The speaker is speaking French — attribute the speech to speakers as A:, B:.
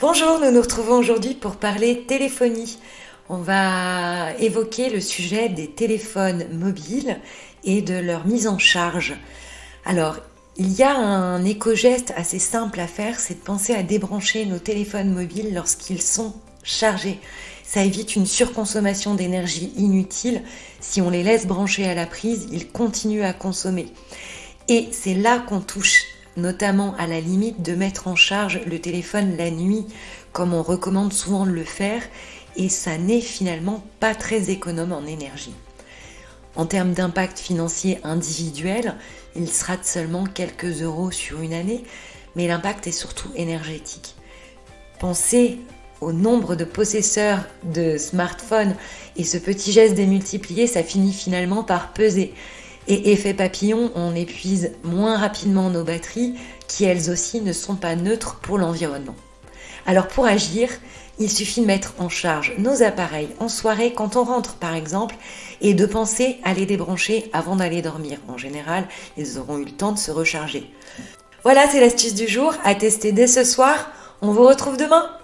A: Bonjour, nous nous retrouvons aujourd'hui pour parler téléphonie. On va évoquer le sujet des téléphones mobiles et de leur mise en charge. Alors, il y a un éco-geste assez simple à faire, c'est de penser à débrancher nos téléphones mobiles lorsqu'ils sont chargés. Ça évite une surconsommation d'énergie inutile. Si on les laisse brancher à la prise, ils continuent à consommer. Et c'est là qu'on touche notamment à la limite de mettre en charge le téléphone la nuit, comme on recommande souvent de le faire, et ça n'est finalement pas très économe en énergie. En termes d'impact financier individuel, il sera de seulement quelques euros sur une année, mais l'impact est surtout énergétique. Pensez au nombre de possesseurs de smartphones et ce petit geste démultiplié, ça finit finalement par peser. Et effet papillon, on épuise moins rapidement nos batteries qui elles aussi ne sont pas neutres pour l'environnement. Alors pour agir, il suffit de mettre en charge nos appareils en soirée quand on rentre par exemple et de penser à les débrancher avant d'aller dormir. En général, ils auront eu le temps de se recharger. Voilà, c'est l'astuce du jour à tester dès ce soir. On vous retrouve demain.